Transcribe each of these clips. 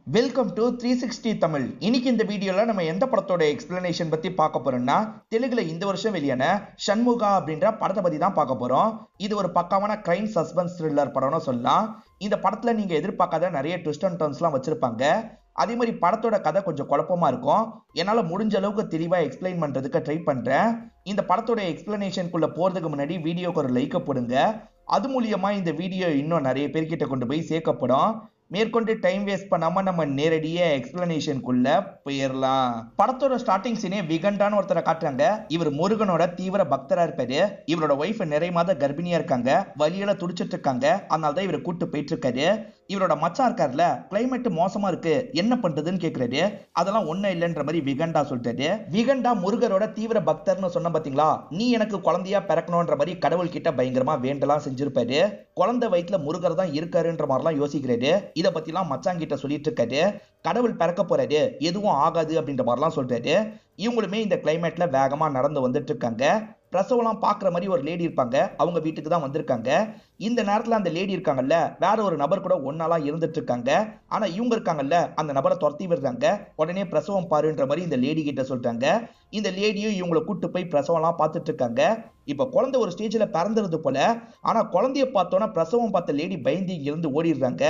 Welcome to 360 Tamil. இன்னைக்கு இந்த வீடியோல நம்ம எந்த படத்தோட எக்ஸ்பிளனேஷன் பத்தி பார்க்க போறோம்னா, தெலுங்குல இந்த வருஷம் வெளியான ஷண்முகா அப்படின்ற படத்தை பத்தி தான் பார்க்க போறோம். இது ஒரு பக்காவான கிரைம் சஸ்பென்ஸ் த்ரில்லர் படம்னு சொல்லலாம். இந்த படத்துல நீங்க எதிர்பார்க்காத நிறைய ட்விஸ்ட் அண்ட் டர்ன்ஸ்லாம் வச்சிருப்பாங்க. அதே மாதிரி படத்தோட கதை கொஞ்சம் குழப்பமா இருக்கும். என்னால முடிஞ்ச அளவுக்கு தெளிவா எக்ஸ்பிளைன் பண்றதுக்கு ட்ரை பண்றேன். இந்த படத்தோட எக்ஸ்பிளனேஷனுக்குள்ள போறதுக்கு முன்னாடி வீடியோக்கு ஒரு லைக் போடுங்க. அது மூலியமா இந்த வீடியோ இன்னும் நிறைய பேர்கிட்ட கொண்டு போய் சேர்க்கப்படும். மேற்கொண்டு டைம் வேஸ்ட் பண்ணாம நம்ம நேரடியா எக்ஸ்பிளனேஷனுக்குள்ள போயிடலாம். படத்தோட ஸ்டார்டிங் சீனே விகண்டான்னு ஒருத்தரை காட்டுறாங்க. இவர் முருகனோட தீவிர பக்தரா இருப்பாரு. இவரோட ஒய்ஃப் நிறைய மாத கர்ப்பிணியா இருக்காங்க. வலியில துடிச்சிட்டு இருக்காங்க. அதனாலதான் இவரை கூட்டு போயிட்டு இருக்காரு. இவரோட மச்சான் இருக்காருல, கிளைமேட் மோசமா இருக்கு, என்ன பண்றதுன்னு கேக்குறாரு. அதெல்லாம் ஒண்ணும் இல்லைன்ற மாதிரி விகண்டா சொல்லிட்டாரு. விகண்டா முருகரோட தீவிர பக்தர்னு சொன்ன பாத்தீங்களா, நீ எனக்கு குழந்தையா பிறக்கணும்ன்ற மாதிரி கடவுள் கிட்ட பயங்கரமா வேண்டலாம் செஞ்சிருப்பாரு. குழந்தை வயிற்றுல முருகர் தான் இருக்காருன்ற மாதிரிலாம் யோசிக்கிறாரு. இத பத்திலாம் மச்சான் கிட்ட சொல்லிட்டு இருக்காரு. கடவுள் பிறக்க போறாரு, எதுவும் ஆகாது அப்படின்ற மாதிரிலாம் சொல்றாரு. இவங்களுமே இந்த கிளைமேட்ல வேகமா நடந்து வந்துட்டு இருக்காங்க. பிரசவம்லாம் பாக்குற மாதிரி ஒரு லேடி இருப்பாங்க. அவங்க வீட்டுக்கு தான் வந்திருக்காங்க. இந்த நேரத்துல அந்த லேடி இருக்காங்கல்ல, வேற ஒரு நபர் கூட ஒன்னாலா இருந்துட்டு இருக்காங்க. ஆனா இவங்க இருக்காங்கல்ல, அந்த நபரை துரத்தி விடுறாங்க. உடனே பிரசவம் பாருன்ற மாதிரி இந்த லேடி கிட்ட சொல்றாங்க. இந்த லேடியும் இவங்களை கூட்டு போய் பிரசவம்லாம் பார்த்துட்டு இருக்காங்க. இப்ப குழந்தை ஒரு ஸ்டேஜ்ல பிறந்துருது போல. ஆனா குழந்தைய பார்த்தோன்னா பிரசவம் பார்த்த லேடி பயந்து இருந்து ஓடிடுறாங்க.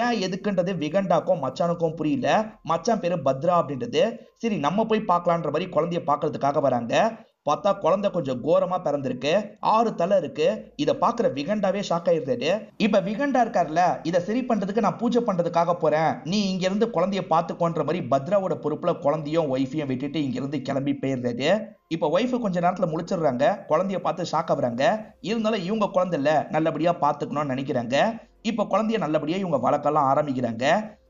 ஏன் எதுக்குன்றது விகண்டாக்கும் மச்சானுக்கும் புரியல. மச்சான் பேரு பத்ரா அப்படின்றது. சரி நம்ம போய் பார்க்கலான்ற மாதிரி குழந்தைய பார்க்கறதுக்காக வராங்க. பார்த்தா குழந்தை கொஞ்சம் கோரமா பிறந்திருக்கு. 6 தலை இருக்கு. இத பாக்குற விகண்டாவே ஷாக் ஆயிருந்தாரு. இப்ப விகண்டா இருக்காருல, இத சரி பண்றதுக்கு நான் பூஜை பண்றதுக்காக போறேன், நீ இங்க இருந்து குழந்தைய பாத்துக்கோன்ற மாதிரி பத்ராவோட பொறுப்புல குழந்தையும் ஒய்ஃபையும் விட்டுட்டு இங்க இருந்து கிளம்பி போயிருந்தாரு. இப்ப ஒய்ஃப் கொஞ்ச நேரத்துல முழிச்சிடுறாங்க. குழந்தைய பார்த்து ஷாக் ஆகுறாங்க. இருந்தாலும் இவங்க குழந்தை இல்ல, நல்லபடியா பாத்துக்கணும்னு நினைக்கிறாங்க. இப்ப குழந்தைய நல்லபடியா இவங்க வளர்க்கலாம் ஆரம்பிக்கிறாங்க.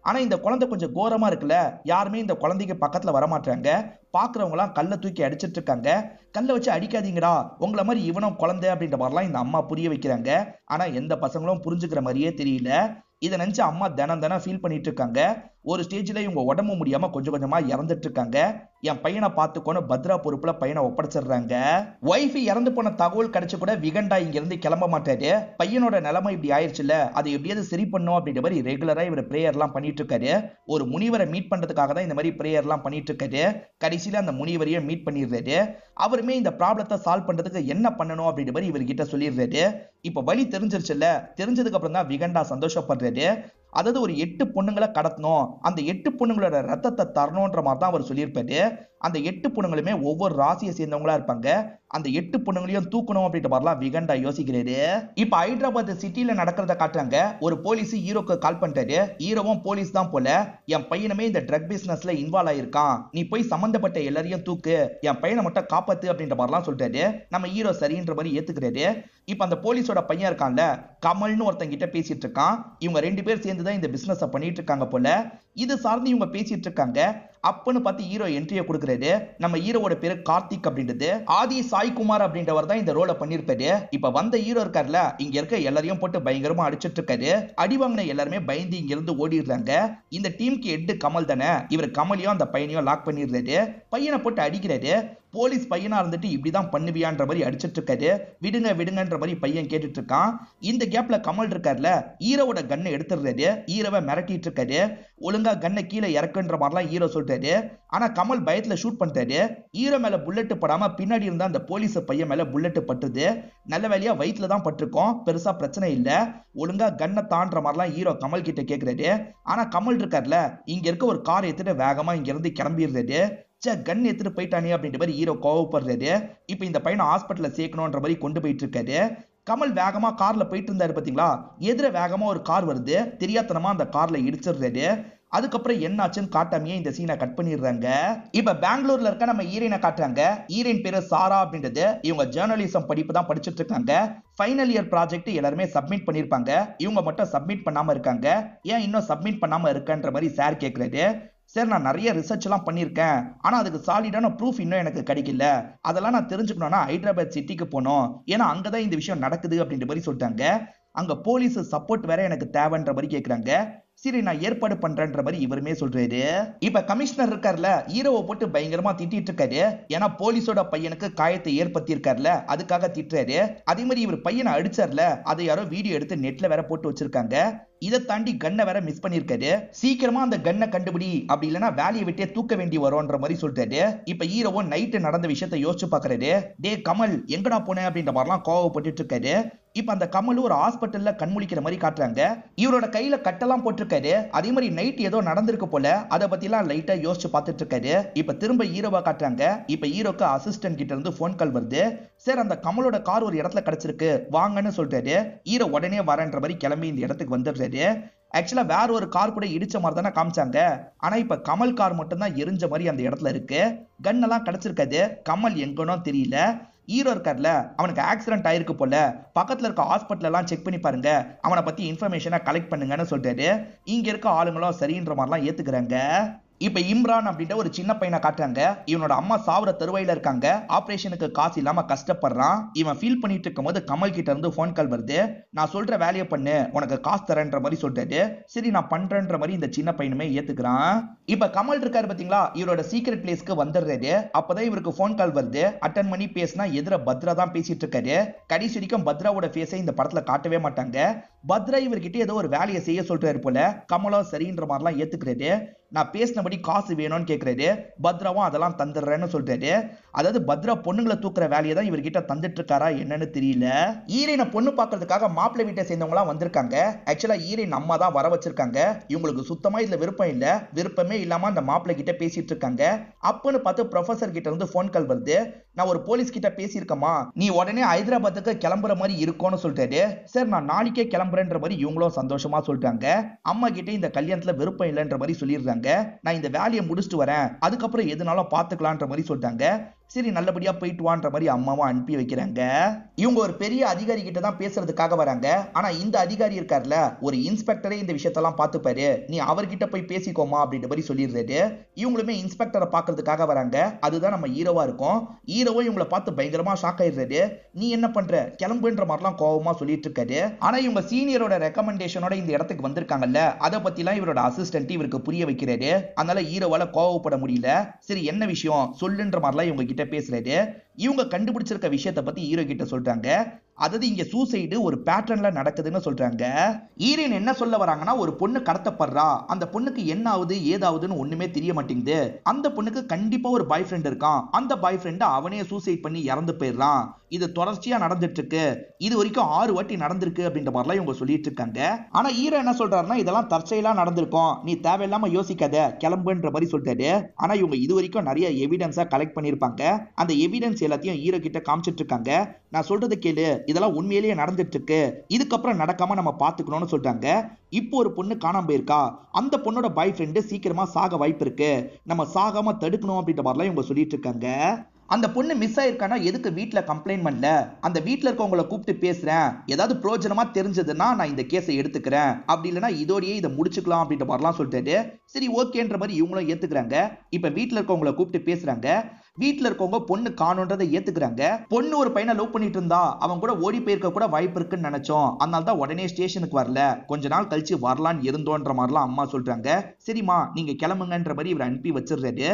ஆனா இந்த குழந்தை கொஞ்சம் கோரமா இருக்குல்ல, யாருமே இந்த குழந்தைக்கு பக்கத்துல வரமாட்டாங்க. பாக்குறவங்க எல்லாம் கல்ல தூக்கி அடிச்சிட்டு இருக்காங்க. கல்ல வச்சு அடிக்காதீங்கடா, உங்களை மாதிரி இவனும் குழந்தை அப்படின்ற மாதிரிலாம் இந்த அம்மா புரிய வைக்கிறாங்க. ஆனா எந்த பசங்களும் புரிஞ்சுக்கிற மாதிரியே தெரியல. இதை நினைச்சு அம்மா தினம் தினம் ஃபீல் பண்ணிட்டு இருக்காங்க. ஒரு ஸ்டேஜ்ல இவங்க உடம்பு முடியாம கொஞ்சம் கொஞ்சமா இறந்துட்டு இருக்காங்க. என் பையனை பார்த்துக்கோன்னு பத்ரா பொறுப்புல பையனை ஒப்படைச்சிடுறாங்க. ஒய்ஃப் இறந்து போன தகவல் கிடைச்சு கூட விகண்டா இங்க இருந்து கிளம்ப மாட்டாரு. பையனோட நிலைமை இப்படி ஆயிடுச்சுல, அதை எப்படியாவது சரி பண்ணும் அப்படின்ற மாதிரி ரெகுலரா இவர் பிரேயர் எல்லாம் பண்ணிட்டு இருக்காரு. ஒரு முனிவரை மீட் பண்றதுக்காக தான் இந்த மாதிரி பிரேயர் எல்லாம் பண்ணிட்டு இருக்காரு. கடைசியில அந்த முனிவரையும் மீட் பண்ணிடுறாரு. அவருமே இந்த ப்ராப்ளத்தை சால்வ் பண்றதுக்கு என்ன பண்ணணும் அப்படின்ற மாதிரி இவர்கிட்ட சொல்லிடுறாரு. இப்ப வழி தெரிஞ்சிருச்சுல்ல, தெரிஞ்சதுக்கு அப்புறம் தான் விகண்டா சந்தோஷப்படுறாரு. அதாவது ஒரு 8 பொண்ணுங்களை கடத்தணும், அந்த 8 பொண்ணுங்களோட ரத்தத்தை தரணும்ன்ற மாதிரி தான் அவர் சொல்லியிருப்பாரு. அந்த 8 பொண்ணுங்களுமே ஒவ்வொரு ராசியை சேர்ந்தவங்களா இருப்பாங்க. அந்த 8 பொண்ணுங்களையும் தூக்கணும் அப்படின்ற மாதிரிலாம் விகண்டா யோசிக்கிறாரு. இப்ப ஹைதராபாத் சிட்டில நடக்கிறத காட்டுறாங்க. ஒரு போலீஸ் ஹீரோக்கு கால் பண்றாரு. ஹீரோவும் போலீஸ் தான் போல. என் பையனுமே இந்த ட்ரக் பிசினஸ்ல இன்வால்வ் ஆயிருக்கான், நீ போய் சம்பந்தப்பட்ட எல்லாரையும் தூக்கு, என் பையனை மட்டும் காப்பாத்து அப்படின்ற மாதிரிலாம் சொல்றாரு. நம்ம ஹீரோ சரின்ற மாதிரி ஏத்துக்கிறாரு. இப்ப அந்த போலீஸோட பையன் இருக்கான்ல, கமல்னு ஒருத்தன் கிட்ட பேசிட்டு இருக்கான். இவங்க 2 பேர் சேர்ந்துதான் இந்த பிசினஸ் பண்ணிட்டு இருக்காங்க போல. இது சார்ந்து இவங்க பேசிட்டு இருக்காங்க. அப்பன்னு பார்த்து ஹீரோ என்ட்ரியை கொடுக்குறாரு. நம்ம ஹீரோவோட பேரு கார்த்திக் அப்படின்றது. ஆதி சாய்குமார் அப்படின்றவர் தான் இந்த ரோலை பண்ணிருப்பாரு. இப்ப வந்த ஹீரோ இருக்காருல, இங்க இருக்க எல்லாரையும் போட்டு பயங்கரமா அடிச்சிட்டு இருக்காரு. அடி வாங்கின எல்லாருமே பயந்து இங்க இருந்து ஓடிடுறாங்க. இந்த டீமுக்கு ஹெட் கமல் தானே, இவர் கமலையும் அந்த பையனையும் லாக் பண்ணிடுறாரு. பையனை போட்டு அடிக்கிறாரு. போலீஸ் பையனா இருந்துட்டு இப்படிதான் பண்ணுவியான்ற மாதிரி அடிச்சிட்டு இருக்காரு. விடுங்க விடுங்கன்ற மாதிரி பையன் கேட்டுட்டு இருக்கான். இந்த கேப்ல கமல் இருக்காருல, ஹீரோவோட கண்ணை எடுத்துடுறாரு. ஹீரோவை மிரட்டிட்டு இருக்காரு. ஒழுங்கா கண்ணை கீழே இறக்குன்ற மாதிரிலாம் ஹீரோ சொல்றாரு. ஆனா கமல் பயத்துல ஷூட் பண்ணிட்டாரு. ஹீரோ மேல புல்லட் படாம பின்னாடி இருந்த அந்த போலீஸ் பையன் மேல புல்லட் பட்டுது. நல்ல வேலையா வயிற்றுல தான் பட்டிருக்கோம், பெருசா பிரச்சனை இல்ல, ஒழுங்கா கண்ணை தான்ற மாதிரிலாம் ஹீரோ கமல் கிட்ட கேக்குறாரு. ஆனா கமல் இருக்காருல, இங்க இருக்க ஒரு கார் எடுத்துட்டு வேகமா இங்க இருந்து கிளம்பிடுறாரு. கன் எடுத்துட்டு போயிட்டானே அப்படின்ற மாதிரி ஹீரோ கோவப்படுறாரு. இப்ப இந்த பையனை ஹாஸ்பிட்டல்ல சேர்க்கணும்ன்ற மாதிரி கொண்டு போயிட்டு இருக்காரு. கமல் வேகமா கார்ல போயிட்டு இருந்தாரு பாத்தீங்களா, எதிர வேகமா ஒரு கார் வருது. தெரியாதனமா அந்த கார்ல இடிச்சிடுறாரு. அதுக்கப்புறம் என்ன ஆச்சுன்னு காட்டாமையே இந்த சீனை கட் பண்ணிடுறாங்க. இப்ப பெங்களூர்ல இருக்க நம்ம ஹீரோயினை காட்டுறாங்க. ஹீரோயின் பேரு சாரா அப்படின்றது. இவங்க ஜேர்னலிசம் படிப்பு தான் படிச்சுட்டு இருக்காங்க. ஃபைனல் இயர் ப்ராஜெக்ட் எல்லாருமே சப்மிட் பண்ணிருப்பாங்க. இவங்க மட்டும் சப்மிட் பண்ணாம இருக்காங்க. ஏன் இன்னும் சப்மிட் பண்ணாம இருக்கன்ற மாதிரி சார் கேக்குறாரு. சார் நான் நிறைய ரிசர்ச் எல்லாம் பண்ணியிருக்கேன், ஆனா அதுக்கு சாலிடான ப்ரூஃப் இன்னும் எனக்கு கிடைக்கல, அதெல்லாம் நான் தெரிஞ்சுக்கணும்னா ஹைதராபாத் சிட்டிக்கு போனோம், ஏன்னா அங்கதான் இந்த விஷயம் நடக்குது அப்படின்ற மாதிரி சொல்லிட்டாங்க. அங்க போலீஸ் சப்போர்ட் வேற எனக்கு தேவைன்ற மாதிரி கேக்குறாங்க. சரி நான் ஏற்பாடு பண்றேன்ற மாதிரி இவருமே சொல்றாரு. இப்ப கமிஷனர் இருக்காருல, ஹீரோவை போட்டு பயங்கரமா திட்டிட்டு இருக்காரு. ஏன்னா போலீஸோட பையனுக்கு காயத்தை ஏற்படுத்தி இருக்காருல, அதுக்காக திட்டுறாரு. அதே மாதிரி இவர் பையனை அடிச்சார்ல, அதை யாரோ வீடியோ எடுத்து நெட்ல வேற போட்டு வச்சிருக்காங்க. இதை தாண்டி கன்னை வேற மிஸ் பண்ணிருக்காரு. சீக்கிரமா அந்த கன்னை கண்டுபிடி, அப்படி இல்லைன்னா வேலையை விட்டே தூக்க வேண்டி வரும்ன்ற மாதிரி சொல்லிட்டாரு. இப்ப ஹீரோவும் நைட்டு நடந்த விஷயத்த யோசிச்சு பாக்குறாரு. டே கமல் எங்கடா போன அப்படின்ற மாதிரிலாம் கோவப்பட்டு இருக்காரு. இப்ப அந்த கமல் ஒரு ஹாஸ்பிட்டல்ல கண்முழிக்கிற மாதிரி காட்டுறாங்க. இவரோட கையில கட்டெல்லாம் போட்டிருக்காரு. அதே மாதிரி நைட் ஏதோ நடந்திருக்கு போல, அதை பத்தி எல்லாம் லைட்டா யோசிச்சு பார்த்துட்டு இருக்காரு. இப்ப திரும்ப ஹீரோவா காட்டுறாங்க. இப்ப ஹீரோக்கு அசிஸ்டன்ட் கிட்ட இருந்து போன் கால் வருது. சார் அந்த கமலோட கார் ஒரு இடத்துல கிடைச்சிருக்கு வாங்கன்னு சொல்றாரு. ஹீரோ உடனே வரன்ற மாதிரி கிளம்பி இந்த இடத்துக்கு வந்துடுறாரு. ஆக்சுவலா வேற ஒரு கார் கூட இடிச்ச மாதிரி தானே காமிச்சாங்க. ஆனா இப்ப கமல் கார் மட்டும் தான் எரிஞ்ச மாதிரி அந்த இடத்துல இருக்கு. கன் எல்லாம் கிடைச்சிருக்காது. கமல் எங்கனோ தெரியல. ஹீரோ இருக்கார்ல, அவனுக்கு ஆக்சிடென்ட் ஆயிருக்கு போல, பக்கத்துல இருக்க ஹாஸ்பிட்டல் எல்லாம் செக் பண்ணி பாருங்க, அவனை பத்தி இன்ஃபர்மேஷனை கலெக்ட் பண்ணுங்கன்னு சொல்லிட்டாரு. இங்க இருக்க ஆளுங்களும் சரின்ற மாதிரிலாம் ஏத்துக்கிறாங்க. இப்ப இம்ரான் அப்படின்ற ஒரு சின்ன பையனை காட்டுறாங்க. இவனோட அம்மா சாவர தருவாயில இருக்காங்க. ஆபரேஷனுக்கு காசு இல்லாம கஷ்டப்படுறான். இவன் ஃபீல் பண்ணிட்டு இருக்கும் போது கமல் கிட்ட இருந்து போன் கால் வருது. நான் சொல்ற வேலையை பண்ணு, உனக்கு காசு தரேன்ற மாதிரி சொல்லிட்டாரு. சரி நான் பண்றேன்ற மாதிரி இந்த சின்ன பையனுமே ஏத்துக்கிறான். இப்ப கமல் இருக்காரு பாத்தீங்களா, இவரோட சீக்ரெட் பிளேஸ்க்கு வந்துடுறாரு. அப்பதான் இவருக்கு போன் கால் வருது. அட்டன் பண்ணி பேசினா எதிர பத்ரா தான் பேசிட்டு இருக்காரு. கடைசி வரைக்கும் பத்ராவோட ஃபேஸை இந்த படத்துல காட்டவே மாட்டாங்க. பத்ரா இவர்கிட்ட ஏதோ ஒரு வேலையை செய்ய சொல்றாரு போல. கமலும் சரின்ற மாதிரிலாம் ஏத்துக்கிறாரு. நான் பேசினபடி காசு வேணும்னு கேட்கிறாரு. பத்ராவும் அதெல்லாம் தந்துடுறேன்னு சொல்றாரு. அதாவது பத்ரா பொண்ணுங்களை தூக்குற வேலையை தான் இவர்கிட்ட தந்துட்டு இருக்காரா என்னன்னு தெரியல. ஈரனை பொண்ணு பாக்குறதுக்காக மாப்பிள்ளை வீட்டை சேர்ந்தவங்க எல்லாம் வந்திருக்காங்க. ஆக்சுவலா ஈரன் அம்மா தான் வர வச்சிருக்காங்க. இவங்களுக்கு சுத்தமா இதுல விருப்பம் இல்ல. விருப்பமே இல்லாம அந்த மாப்பிள்ளை கிட்ட பேசிட்டு இருக்காங்க. அப்பன்னு பார்த்து ப்ரொஃபசர் கிட்ட இருந்து போன் கால் வருது. நான் ஒரு போலீஸ் கிட்ட பேசியிருக்கமா, நீ உடனே ஹைதராபாத்துக்கு கிளம்புற மாதிரி இருக்கும்னு சொல்லிட்டாரு. சார் நான் நாளைக்கே கிளம்புறேன்ற மாதிரி இவங்களும் சந்தோஷமா சொல்லிட்டாங்க. அம்மா கிட்ட இந்த கல்யாணத்துல விருப்பம் இல்லைன்ற மாதிரி சொல்லிடுறாங்க. நான் இந்த வேலையை முடிச்சுட்டு வரேன், அதுக்கப்புறம் எதுனாலும் பாத்துக்கலான்ற மாதிரி சொல்லிட்டாங்க. சரி நல்லபடியா போயிட்டு வான்ற மாதிரி அம்மாவும் அனுப்பி வைக்கிறாங்க. இவங்க ஒரு பெரிய அதிகாரி கிட்ட தான் பேசுறதுக்காக வராங்க. ஆனா இந்த அதிகாரி இருக்கார்ல, ஒரு இன்ஸ்பெக்டரே இந்த விஷயத்தெல்லாம் பார்த்துப்பாரு, நீ அவர்கிட்ட போய் பேசிக்கோமா அப்படின்ற மாதிரி சொல்லிடுறாரு. இவங்களுமே இன்ஸ்பெக்டரை பாக்குறதுக்காக வராங்க. அதுதான் நம்ம ஹீரோவா இருக்கும். ஹீரோவும் இவங்களை பார்த்து பயங்கரமா ஷாக் ஆயிடுறாரு. நீ என்ன பண்ற, கிளம்புன்ற மாதிரிலாம் கோவமா சொல்லிட்டு இருக்காரு. ஆனா இவங்க சீனியரோட ரெக்கமெண்டேஷனோட இந்த இடத்துக்கு வந்திருக்காங்கல்ல, அதை பத்தி எல்லாம் இவரோட அசிஸ்டன்ட் இவருக்கு புரிய வைக்கிறாரு. அதனால ஹீரோவால கோவப்பட முடியல. சரி என்ன விஷயம் சொல்லுன்ற மாதிரிலாம் இவங்க கிட்ட பேசுறாரு. இவங்க கண்டுபிடிச்சிருக்க விஷயத்தை பத்தி ஹீரோ கிட்ட சொல்றாங்க. அதாவது இங்க சூசைடு ஒரு பேட்டர்ன்ல நடக்குதுன்னு சொல்றாங்க. ஈரன் என்ன சொல்ல வராங்கன்னா, ஒரு பொண்ணு கடத்தப்படுறா, அந்த பொண்ணுக்கு என்ன ஆகுது ஏதாவதுன்னு ஒண்ணுமே தெரிய மாட்டேங்குது. அந்த பொண்ணுக்கு கண்டிப்பா ஒரு பாய் ஃப்ரெண்ட் இருக்கான். அந்த பாய் ஃப்ரெண்ட் அவனே சூசைட் பண்ணி இறந்து போயிடுறான். இது தொடர்ச்சியா நடந்துட்டு இருக்கு. இது வரைக்கும் 6 வாட்டி நடந்திருக்கு அப்படின்ற மாதிரிலாம் இவங்க சொல்லிட்டு இருக்காங்க. ஆனா ஹீரோ என்ன சொல்றாருன்னா, இதெல்லாம் தற்செயலா நடந்திருக்கும், நீ தேவையில்லாம யோசிக்காத கிளம்புன்ற மாதிரி சொல்லிட்டாரு. ஆனா இவங்க இது வரைக்கும் நிறைய எவிடன்ஸா கலெக்ட் பண்ணிருப்பாங்க. அந்த எவிடன்ஸ் எல்லாத்தையும் ஹீரோ கிட்ட காமிச்சிட்டு இருக்காங்க. நான் சொல்றது கேளு, இதெல்லாம் உண்மையிலேயே நடந்துட்டு இருக்கு, இதுக்கப்புறம் நடக்காம நம்ம பாத்துக்கணும்னு சொல்றாங்க. இப்போ ஒரு பொண்ணு காணாம போயிருக்கா, அந்த பொண்ணோட பாய் ஃப்ரெண்டு சீக்கிரமா சாக வாய்ப்பு இருக்கு, நம்ம சாகாம தடுக்கணும் அப்படின்ற மாதிரிலாம் இவங்க சொல்லிட்டு இருக்காங்க. அந்த பொண்ணு மிஸ் ஆயிருக்கானா எதுக்கு வீட்டுல கம்ப்ளைண்ட் பண்ணல, அந்த வீட்டுல இருக்கவங்களை கூப்பிட்டு பேசுறேன், ஏதாவது பிரோஜனமா தெரிஞ்சதுன்னா நான் இந்த கேஸை எடுத்துக்கிறேன், அப்படி இல்லைன்னா இதோடயே இதை முடிச்சுக்கலாம் அப்படின்ற மாதிரிலாம் சொல்லிட்டாரு. சரி ஓகேன்ற மாதிரி இவங்களும் ஏத்துக்கிறாங்க. இப்ப வீட்டுல இருக்கவங்களை கூப்பிட்டு பேசுறாங்க. வீட்டுல இருக்கவங்க பொண்ணு காணுன்றதை ஏத்துக்கிறாங்க. பொண்ணு ஒரு பையனை லவ் பண்ணிட்டு இருந்தா, அவன் கூட ஓடி போயிருக்க கூட வாய்ப்பு இருக்குன்னு நினைச்சோம், அதனால தான் உடனே ஸ்டேஷனுக்கு வரல, கொஞ்ச நாள் கழிச்சு வரலான்னு இருந்தோன்ற மாதிரிலாம் அம்மா சொல்றாங்க. சரிம்மா நீங்க கிளம்புங்கன்ற மாதிரி இவர் அனுப்பி வச்சிடுறாரு.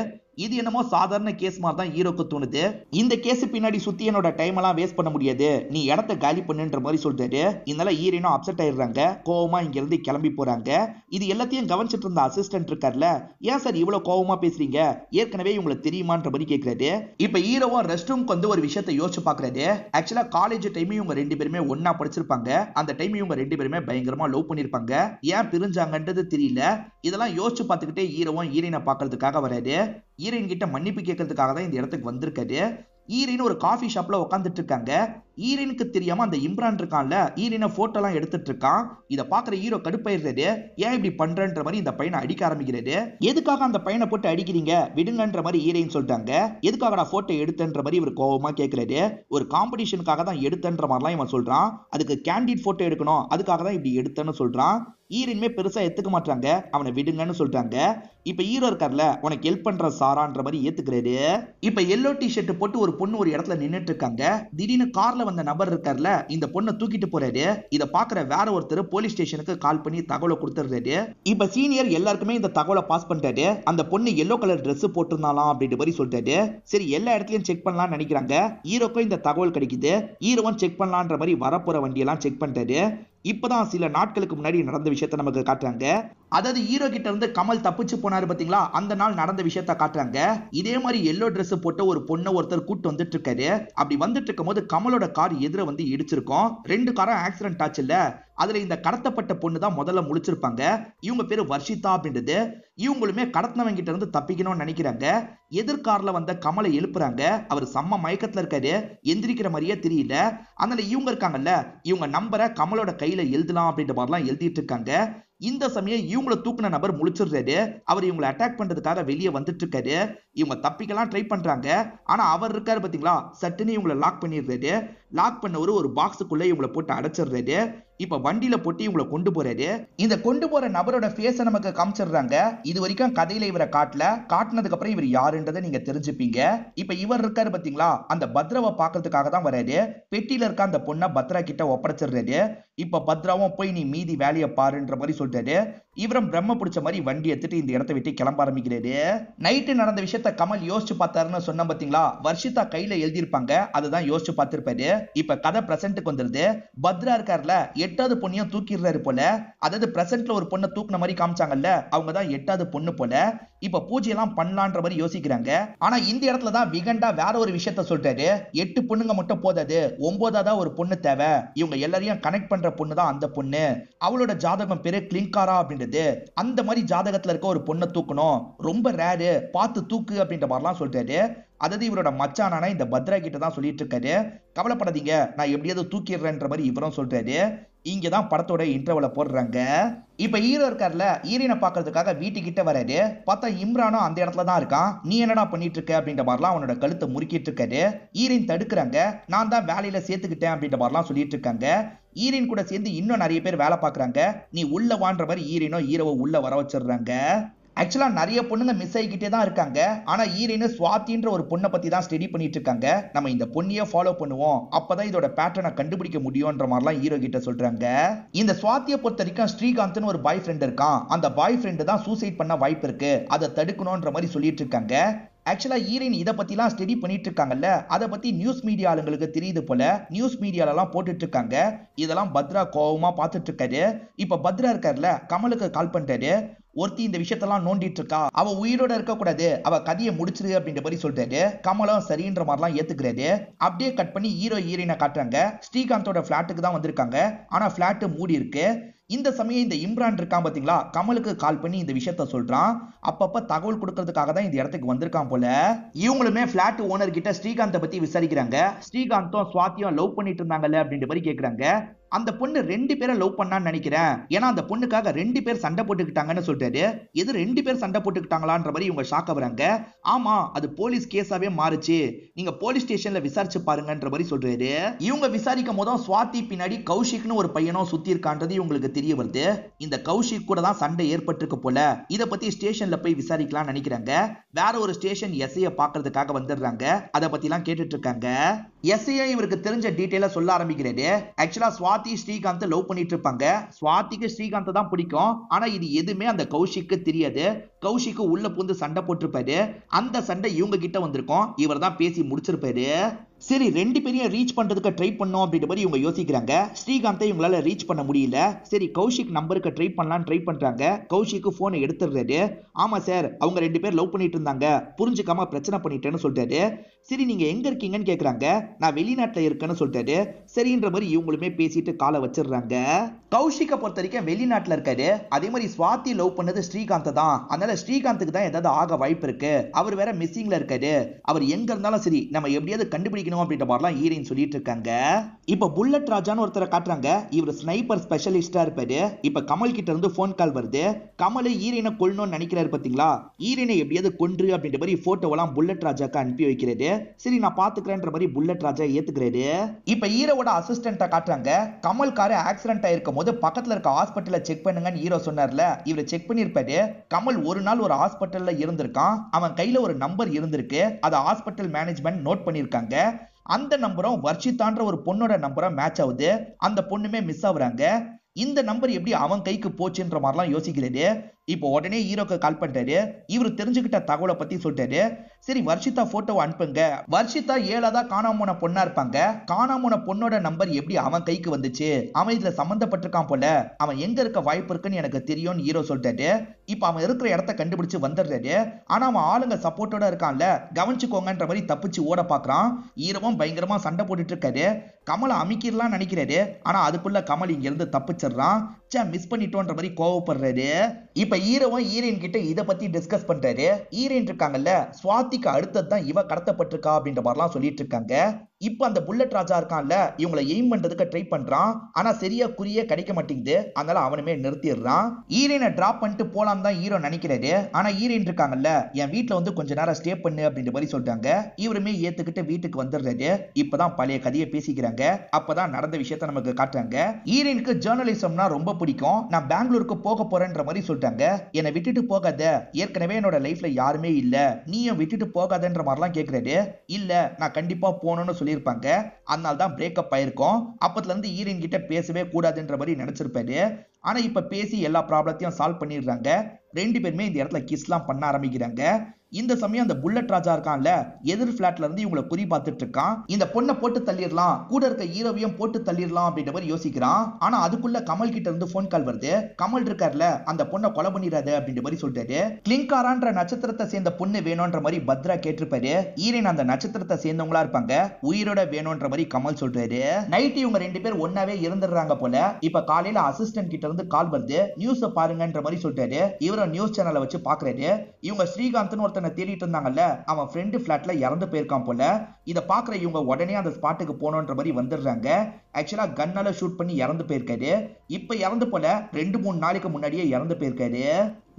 இது என்னமோ சாதாரண கேஸ் மாதிரி தான் ஹீரோக்கு தோணுது. இந்த கேஸ் பின்னாடி சுத்தி என்னோட டைம் எல்லாம் வேஸ்ட் பண்ண முடியாது, நீ இடத்த காலி பண்ணுன்ற மாதிரி சொல்றாரு. இதனால ஹீரோனும் அப்செட் ஆயிடுறாங்க. கோவமா இங்க இருந்து கிளம்பி போறாங்க. இது எல்லாத்தையும் கவனிச்சிட்டு இருந்த அசிஸ்டன்ட் இருக்கார்ல, ஏன் சார் இவ்வளவு கோவமா பேசுறீங்க, ஏற்கனவே உங்களுக்கு தெரியுமான்ற மாதிரி கேட்கிறாரு. இப்ப ஹீரோவும் ரெஸ்ட் ரூம்க்கு வந்து ஒரு விஷயத்தை யோசிச்சு பாக்குறாரு. ஆக்சுவலா காலேஜ் டைம் இவங்க 2 பேருமே ஒன்னா படிச்சிருப்பாங்க. அந்த டைம் இவங்க 2 பேருமே பயங்கரமா லவ் பண்ணிருப்பாங்க. ஏன் பிரிஞ்சாங்கன்றது தெரியல. இதெல்லாம் யோசிச்சு பார்த்துக்கிட்டே ஹீரோவும் ஹீரோயினை பாக்குறதுக்காக வராரு. ஹீரோயின் கிட்ட மன்னிப்பு கேட்கறதுக்காக தான் இந்த இடத்துக்கு வந்திருக்காரு. ஈரின் ஒரு காஃபி ஷாப்ல உட்காந்துட்டு இருக்காங்க. ஈரினுக்கு தெரியாம அந்த இம்ரான் இருக்கான்ல, ஈரின போட்டோ எல்லாம் எடுத்துட்டு இருக்கான். இத பாக்குற ஹீரோ கடுப்பாயிடுறாரு. ஏன் இப்படி பண்றன்ற மாதிரி இந்த பையனை அடிக்க ஆரம்பிக்கிறாரு. எதுக்காக அந்த பையனை போட்டு அடிக்கிறீங்க, விடுங்கன்ற மாதிரி ஈரின் சொல்லிட்டாங்க. எதுக்காக போட்டோ எடுத்தன்ற மாதிரி இவர் கோவமா கேட்கிறாரு. ஒரு காம்படிஷனுக்காக தான் எடுத்தன்ற மாதிரிலாம் இவன் சொல்றான். அதுக்கு கேண்டிட் போட்டோ எடுக்கணும், அதுக்காக தான் இப்படி எடுத்தேன்னு சொல்றான். ஈரின்மே பெருசா எடுத்துக்க மாட்டாங்க, அவனை விடுங்கன்னு சொல்றாங்க. இப்ப ஹீரோ இருக்கார்ல, உனக்கு ஹெல்ப் பண்ற சாரான்ற மாதிரி ஏத்துக்கிறாரு. இப்ப எல்லோ டி-ஷர்ட் போட்டு ஒரு பொண்ணு ஒரு இடத்துல நின்னுட்டு இருக்காங்க. திடீர்னு கார்ல வந்த நபர் இருக்கார்ல, இந்த பொண்ணை தூக்கிட்டு போறாரு. இத பாக்குற வேற ஒருத்தர் போலீஸ் ஸ்டேஷனுக்கு கால் பண்ணி தகவலை கொடுத்துறாரு. இப்ப சீனியர் எல்லாருக்குமே இந்த தகவலை பாஸ் பண்ணிட்டாரு. அந்த பொண்ணு எல்லோ கலர் Dress போட்டிருந்தாலாம் அப்படின்ற மாதிரி சொல்லிட்டாரு. சரி எல்லா இடத்துலயும் செக் பண்ணலாம்னு நினைக்கிறாங்க. ஹீரோக்கும் இந்த தகவல் கிடைக்குது. ஹீரோவும் செக் பண்ணலான்ற மாதிரி வரப்போற வண்டியெல்லாம் செக் பண்ணிட்டாரு. இப்பதான் சில நாட்களுக்கு முன்னாடி நடந்த விஷயத்த நமக்கு காட்டுறாங்க. அதாவது ஹீரோ கிட்ட இருந்து கமல் தப்பிச்சு போனாரு பாத்தீங்களா, அந்த நாள் நடந்த விஷயத்த காட்டுறாங்க. இதே மாதிரி எல்லோ Dress போட்ட ஒரு பொண்ணை ஒருத்தர் கூட்டு வந்துட்டு இருக்காரு. அப்படி வந்துட்டு இருக்கும் போது கமலோட கார் எதிர வந்து இடிச்சிருக்கும். 2 காரும் ஆக்சிடென்ட் ஆச்சு இல்ல. அதுல இந்த கடத்தப்பட்ட பொண்ணு தான் முதல்ல முழிச்சிருப்பாங்க. இவங்க பேரு வர்ஷிதா அப்படின்றது. இவங்களுமே கடத்தினவங்க கிட்ட இருந்து தப்பிக்கணும்னு நினைக்கிறாங்க. எதிர்கார்ல வந்த கமலை எழுப்புறாங்க. அவர் செம்ம மயக்கத்துல இருக்காரு, எந்திரிக்கிற மாதிரியே தெரியல. அதனால இவங்க இருக்காங்கல்ல, இவங்க நம்பரை கமலோட கையில எழுதலாம் அப்படின்ற மாதிரிலாம் எழுதிட்டு இருக்காங்க. இந்த சமயம் இவங்களை தூக்குன நபர் முழிச்சிடுறாரு. அவர் இவங்களை அட்டாக் பண்றதுக்காக வெளியே வந்துட்டு இருக்காரு. இவங்க தப்பிக்கலாம் ட்ரை பண்றாங்க. ஆனா அவர் இருக்காரு பாத்தீங்களா, சட்டுன்னு இவங்களை லாக் பண்ணிடுறாரு. லாக் பண்ணவரு ஒரு பாக்ஸுக்குள்ள இவங்களை போட்டு அடைச்சிடுறாரு. இப்ப வண்டியில போட்டு இவங்களை கொண்டு போறாரு. இந்த கொண்டு போற நபரோட ஃபேஸ நமக்கு காமிச்சிடுறாங்க. இது வரைக்கும் கதையில இவரை காட்டினதுக்கு அப்புறம் இவர் யாருன்றதை நீங்க தெரிஞ்சுப்பீங்க. இப்ப இவர் இருக்காரு பாத்தீங்களா, அந்த பத்ராவை பாக்குறதுக்காக தான் வராரு. பெட்டியில இருக்க அந்த பொண்ணை பத்ரா கிட்ட ஒப்படைச்சிடுறாரு. இப்ப பத்ராவும் போய் நீ மீதி வேலையை பாருன்ற மாதிரி சொல்றாரு. இவரும் பிரம்ம பிடிச்ச மாதிரி வண்டி எடுத்துட்டு இந்த இடத்தை விட்டு கிளம்ப ஆரம்பிக்கிறாரு. நைட்டு நடந்த விஷயத்த கமல் யோசிச்சு பார்த்தாருன்னு சொன்ன பாத்தீங்களா, வர்ஷிதா கையில எழுதியிருப்பாங்க, அதுதான் யோசிச்சு பார்த்திருப்பாரு. இப்ப கதை பிரசன்ட்டுக்கு வந்துருது. பத்ரா இருக்காருல, 8வது பொண்ணையும் தூக்கிடுறாரு போல. அதாவது பிரசன்ட்ல ஒரு பொண்ணை தூக்குன மாதிரி காமிச்சாங்கல்ல, அவங்க தான் 8வது பொண்ணு போல. இப்ப பூஜை எல்லாம் பண்ணலான்ற மாதிரி யோசிக்கிறாங்க. ஆனா இந்த இடத்துல தான் விகண்டா வேற ஒரு விஷயத்த சொல்றாரு. 8 பொண்ணுங்க மட்டும் போதாது, 9ஆவதா ஒரு பொண்ணு தேவை. இவங்க எல்லாரையும் கனெக்ட் பண்ற பொண்ணு தான் அந்த பொண்ணு. அவளோட ஜாதகம் பேரு கிளிங்காரா அப்படின்றது. அந்த மாதிரி ஜாதகத்துல இருக்க ஒரு பொண்ணை தூக்கணும், ரொம்ப ரேரு, பார்த்து தூக்கு அப்படின்ற மாதிரிலாம் சொல்றாரு. அதாவது இவரோட மச்சானான இந்த பத்ரா கிட்ட தான் சொல்லிட்டு இருக்காரு. கவலைப்படாதீங்க, நான் எப்படியாவது தூக்கிடுறேன்ற மாதிரி இவரும் சொல்றாரு. இங்கதான் படத்தோட இன்டர்வல போடுறாங்க. இப்ப ஹீரோ இருக்கார்ல, ஹீரோயினை பாக்குறதுக்காக வீட்டுக்கிட்ட வராரு. பார்த்தா இம்ரானும் அந்த இடத்துல தான் இருக்கான். நீ என்னடா பண்ணிட்டு இருக்க அப்படின்ற மாதிரிலாம் அவனோட கழுத்தை முறுக்கிட்டு இருக்காரு. ஹீரோயின் தடுக்கிறாங்க. நான் தான் வேலையில சேர்த்துக்கிட்டேன் அப்படின்ற மாதிரிலாம் சொல்லிட்டு இருக்காங்க. ஹீரோயின் கூட சேர்ந்து இன்னும் நிறைய பேர் வேலை பாக்குறாங்க. நீ உள்ள வான்ற மாதிரி ஹீரோவை உள்ள வர வச்சிடுறாங்க. ஆக்சுவலா நிறைய பொண்ணுங்க மிஸ் ஆகிக்கிட்டே தான் இருக்காங்க. ஆனா ஹீரோயின் ஸ்வாதின்ற ஒரு பொண்ணை பத்தி தான் ஸ்டடி பண்ணிட்டு இருக்காங்க. நம்ம இந்த பொண்ணையே ஃபாலோ பண்ணுவோம், அப்பதான் இதோட பேட்டர்னை கண்டுபிடிக்க முடியும்ன்ற மாதிரிலாம் ஹீரோ கிட்ட சொல்றாங்க. இந்த ஸ்வாதியை பொறுத்த வரைக்கும் ஸ்ரீகாந்த்னு ஒரு பாய் ஃப்ரெண்ட் இருக்கான். அந்த பாய் ஃப்ரெண்டு தான் சூசைட் பண்ண வாய்ப்பு இருக்கு, அதை தடுக்கணும்ன்ற மாதிரி சொல்லிட்டு இருக்காங்க. ஆக்சுவலா ஹீரோயின் இதை பத்திலாம் ஸ்டடி பண்ணிட்டு இருக்காங்கல்ல, அதை பத்தி நியூஸ் மீடியா ஆளுங்களுக்கு தெரியுது போல. நியூஸ் மீடியால எல்லாம் போட்டுட்டு இருக்காங்க. இதெல்லாம் பத்ரா கோவமா பார்த்துட்டு இருக்காரு. இப்ப பத்ரா இருக்காருல, கமலுக்கு கால் பண்றாரு. ஒருத்தி இந்த விஷயத்தெல்லாம் நோண்டிட்டு இருக்கா, அவ உயிரோட இருக்க கூடாது, அவ கதையை முடிச்சிரு அப்படின்ற மாதிரி சொல்றாரு. கமலும் சரின்ற மாதிரிலாம் ஏத்துக்கிறாரு. அப்படியே கட் பண்ணி ஹீரோயினை காட்டுறாங்க. ஸ்ரீகாந்தோட பிளாட்டுக்கு தான் வந்திருக்காங்க. ஆனா பிளாட் மூடி இருக்கு. இந்த சமயம் இந்த இம்ரான் இருக்கான் பாத்தீங்களா, கமலுக்கு கால் பண்ணி இந்த விஷயத்த சொல்றான். அப்பப்ப தகவல் கொடுக்கறதுக்காக தான் இந்த இடத்துக்கு வந்திருக்கான் போல. இவங்களுமே பிளாட் ஓனர் கிட்ட ஸ்ரீகாந்தை பத்தி விசாரிக்கிறாங்க. ஸ்ரீகாந்தும் ஸ்வாதியும் லவ் பண்ணிட்டு இருந்தாங்கல்ல அப்படின்ற மாதிரி கேக்குறாங்க. அந்த பொண்ணு 2 பேரை லவ் பண்ணான்னு நினைக்கிறேன், ஏன்னா அந்த பொண்ணுக்காக 2 பேர் சண்டை போட்டுக்கிட்டாங்கன்னு சொல்றாரு. எது 2 பேர் சண்டை போட்டுக்கிட்டாங்களான்ற மாதிரி இவங்க ஷாக் ஆகுறாங்க. ஆமா, அது போலீஸ் கேஸாவே மாறுச்சு, நீங்க போலீஸ் ஸ்டேஷன்ல விசாரிச்சு பாருங்கன்ற மாதிரி சொல்றாரு. இவங்க விசாரிக்கும் போதும் ஸ்வாதி பின்னாடி கௌஷிக்னு ஒரு பையனும் சுத்தி இருக்கான்றது இவங்களுக்கு தெரிய வருது. இந்த கௌஷிக் கூட தான் சண்டை ஏற்பட்டிருக்கு போல. இத பத்தி ஸ்டேஷன்ல போய் விசாரிக்கலாம் நினைக்கிறாங்க. வேற ஒரு ஸ்டேஷன் எஸ்ஐய பாக்குறதுக்காக வந்துடுறாங்க. அத பத்தி எல்லாம் கேட்டுட்டு இருக்காங்க. எஸ்ஐ இவருக்கு தெரிஞ்ச டீடைலா சொல்ல ஆரம்பிக்கிறாரு. ஆக்சுவலா ஸ்வாதி ஸ்ரீகாந்த் லவ் பண்ணிட்டு இருப்பாங்க. ஸ்வாதிக்கு ஸ்ரீகாந்த் தான் பிடிக்கும். ஆனா இது எதுவுமே அந்த கௌஷிக்கு தெரியாது. கௌஷிக்கு உள்ள புந்து சண்டை போட்டிருப்பாரு. அந்த சண்டை இவங்க கிட்ட வந்திருக்கும். இவர் தான் பேசி முடிச்சிருப்பாரு. சரி, 2 பேரையும் ரீச் பண்றதுக்கு ட்ரை பண்ணோம் அப்படின்ற மாதிரி இவங்க யோசிக்கிறாங்க. ஸ்ரீகாந்தை இவங்களால ரீச் பண்ண முடியல. சரி, கௌஷிக் நம்பருக்கு ட்ரை பண்ணலாம்னு ட்ரை பண்றாங்க. கௌஷிக்கு போனை எடுத்துடுறாரு. ஆமா சார், அவங்க 2 பேர் லவ் பண்ணிட்டு இருந்தாங்க, புரிஞ்சுக்காம பிரச்சனை பண்ணிட்டேன்னு சொல்றாரு. சரி, நீங்க எங்க இருக்கீங்கன்னு கேக்குறாங்க. நான் வெளிநாட்டுல இருக்கேன்னு சொல்றாரு. சரின்ற மாதிரி இவங்களுமே பேசிட்டு காலை வச்சிடுறாங்க. கௌஷிக்கை பொறுத்த வரைக்கும் வெளிநாட்டுல இருக்காரு. அதே மாதிரி ஸ்வாதி லவ் பண்ணது ஸ்ரீகாந்த் தான். அதனால ஸ்ரீகாந்துக்கு தான் ஏதாவது ஆக வாய்ப்பு இருக்கு. அவர் வேற மிஸ்ஸிங்ல இருக்காரு. அவர் எங்க இருந்தாலும் சரி, நம்ம எப்படியாவது கண்டுபிடிக்கணும் அப்படின்ற மாதிரிலாம் ஹீரோயின் சொல்லிட்டு இருக்காங்க. இப்ப புல்லட் ராஜான்னு ஒருத்தரை காட்டுறாங்க. இவர் ஸ்னைப்பர் ஸ்பெஷலிஸ்டா இருப்பாரு. இப்ப கமல் கிட்ட இருந்து போன் கால் வருது. கமல் ஹீரோயினை கொல்லணும்னு நினைக்கிறாரு பாத்தீங்களா, ஹீரோயினை எப்படியாவது கொன்று அப்படின்ற மாதிரி போட்டோவெல்லாம் புல்லட் ராஜாக்கு அனுப்பி வைக்கிறாரு. சரி, நான் பாத்துக்கிறேன்ற மாதிரி புல்லட் ராஜா ஏத்துக்கிறாரு. இப்ப ஹீரோவோட அசிஸ்டன்ட்டை காட்டுறாங்க. கமல் காரு ஆக்சிடென்ட் ஆயிருக்கும் போது பக்கத்துல இருக்க ஹாஸ்பிட்டல்ல செக் பண்ணுங்கன்னு ஹீரோ சொன்னார்ல, இவர் செக் பண்ணிருப்பாரு. கமல் ஒரு நாள் ஒரு ஹாஸ்பிட்டல்ல இருந்திருக்கான். அவன் கையில ஒரு நம்பர் இருந்திருக்கு. அதை ஹாஸ்பிட்டல் மேனேஜ்மெண்ட் நோட் பண்ணிருக்காங்க. அந்த நம்பரும் வர்ஷிதான்ற ஒரு பொண்ணோட நம்பரும் மேட்ச் ஆகுது. அந்த பொண்ணுமே மிஸ் ஆகுறாங்க. இந்த நம்பர் எப்படி அவன் கைக்கு போச்சுன்ற மாதிரிலாம் யோசிக்கிறாரு. இப்போ உடனே ஹீரோக்கு கால் பண்றாரு. இவரு தெரிஞ்சுக்கிட்ட தகவலை பத்தி சொல்றாரு. சரி வர்ஷிதா போட்டோ அனுப்புங்க. வர்ஷிதா 7ஆவதா காணாம போன பொண்ணா இருப்பாங்க. காணாம போன பொண்ணோட நம்பர் எப்படி அவன் கைக்கு வந்துச்சு, அவன் இதுல சம்பந்தப்பட்டிருக்கான் போல, அவன் எங்க இருக்க வாய்ப்பு இருக்குன்னு எனக்கு தெரியும்னு ஹீரோ சொல்றாரு. இப்ப அவன் இருக்கிற இடத்த கண்டுபிடிச்சு வந்துடுறாரு. ஆனா அவன் ஆளுங்க சப்போர்ட்டோட இருக்கான்ல, கவனிச்சுக்கோங்கன்ற மாதிரி தப்பிச்சு ஓட பாக்குறான். ஹீரோவும் பயங்கரமா சண்டை போட்டுட்டு இருக்காரு. கமலை அமிக்கிடலாம் நினைக்கிறாரு. ஆனா அதுக்குள்ள கமல் இங்க இருந்து தப்பிச்சிடுறான். மிஸ் பண்ணிட்டோன்ற மாதிரி கோவப்படுறாரு. இப்ப ஹீரோவும் ஹீரோயின் கிட்ட இத பத்தி டிஸ்கஸ் பண்றாரு. ஹீரோயின் இருக்காங்கல்ல, சுவாதிக்கு அடுத்தது தான் இவ கடத்தப்பட்டிருக்கா அப்படின்ற மாதிரிலாம் சொல்லிட்டு இருக்காங்க. இப்ப அந்த புல்லட் ராஜா இருக்கான்ல, இவங்களை எய்ம் பண்றதுக்கு ட்ரை பண்றான். ஆனா சரியா குறியே கிடைக்க மாட்டேங்குது. அதனால அவனுமே நிறுத்திடுறான். ஹீரோயினை டிராப் பண்ணிட்டு போலாம் தான் ஹீரோ நினைக்கிறாரு. ஆனா ஹீரோயின் இருக்காங்கல்ல, என் வீட்டுல வந்து கொஞ்ச நேரம் ஸ்டே பண்ணு அப்படின்ற மாதிரி சொல்றாங்க. இவருமே ஏத்துக்கிட்டு வீட்டுக்கு வந்துடுறாரு. இப்பதான் பழைய கதையை பேசிக்கிறாங்க. அப்பதான் நடந்த விஷயத்த நமக்கு காட்டுறாங்க. ஹீரோயினுக்கு ஜேர்னலிசம்னா ரொம்ப பிடிக்கும். நான் பெங்களூருக்கு போக போறேன்ற மாதிரி சொல்றாங்க. என்னை விட்டுட்டு போகாத, ஏற்கனவே என்னோட லைஃப்ல யாருமே இல்ல, நீயும் விட்டுட்டு போகாதன்ற மாதிரிலாம் கேட்கிறாரு. இல்ல நான் கண்டிப்பா போகணும்னு சொல்லியிருப்பாங்க. அதனால தான் பிரேக்கப் ஆயிருக்கும். அப்பத்துல இருந்து ஹீரோயின் கிட்ட பேசவே கூடாதுன்ற மாதிரி நினைச்சிருப்பாரு. ஆனா இப்ப பேசி எல்லா ப்ராப்ளத்தையும் சால்வ் பண்ணிடுறாங்க. ரெண்டு பேருமே இந்த இடத்துல கிஸ்லாம் பண்ண ஆரம்பிக்கிறாங்க. இந்த சமயம் அந்த புல்லட் ராஜா இருக்கான்ல, எதிர் பிளாட்ல இருந்து இவங்களை குறி பார்த்துட்டு இருக்கான். இந்த பொண்ணை போட்டு தள்ளிடலாம், கூட இருக்க ஹீரோவையும் போட்டு தள்ளிடலாம் அப்படின்ற மாதிரி யோசிக்கிறான். ஆனா அதுக்குள்ள கமல் கிட்ட இருந்து போன் கால் வருது. கமல் இருக்கார்ல, அந்த பொண்ணை கொலை பண்ணிடாது அப்படின்ற மாதிரி சொல்றாரு. கிளிங்காரான்ற நட்சத்திரத்தை சேர்ந்த பொண்ணு வேணும்ன்ற மாதிரி பத்ரா கேட்டிருப்பாரு. ஈரன் அந்த நட்சத்திரத்தை சேர்ந்தவங்களா இருப்பாங்க, உயிரோட வேணும்ன்ற மாதிரி கமல் சொல்றாரு. நைட் இவங்க ரெண்டு பேர் ஒன்னாவே இருந்துடுறாங்க போல. இப்ப காலையில அசிஸ்டன்ட் கிட்ட இருந்து கால் வருது. நியூஸ் பாருங்கன்ற மாதிரி சொல்றாரு. இவர நியூஸ் சேனலை வச்சு பாக்குறாரு. இவங்க ஸ்ரீகாந்த் ஒருத்தனை தேடிட்டு இருந்தாங்கல்ல, அவன் ஃப்ரெண்டு பிளாட்ல இறந்து போயிருக்கான் போல. இத பாக்குற இவங்க உடனே அந்த ஸ்பாட்டுக்கு போனோன்ற மாதிரி வந்துடுறாங்க. ஆக்சுவலா கன்னால ஷூட் பண்ணி இறந்து போயிருக்காரு. இப்ப இறந்து போல 2-3 நாளைக்கு முன்னாடியே இறந்து போயிருக்காரு.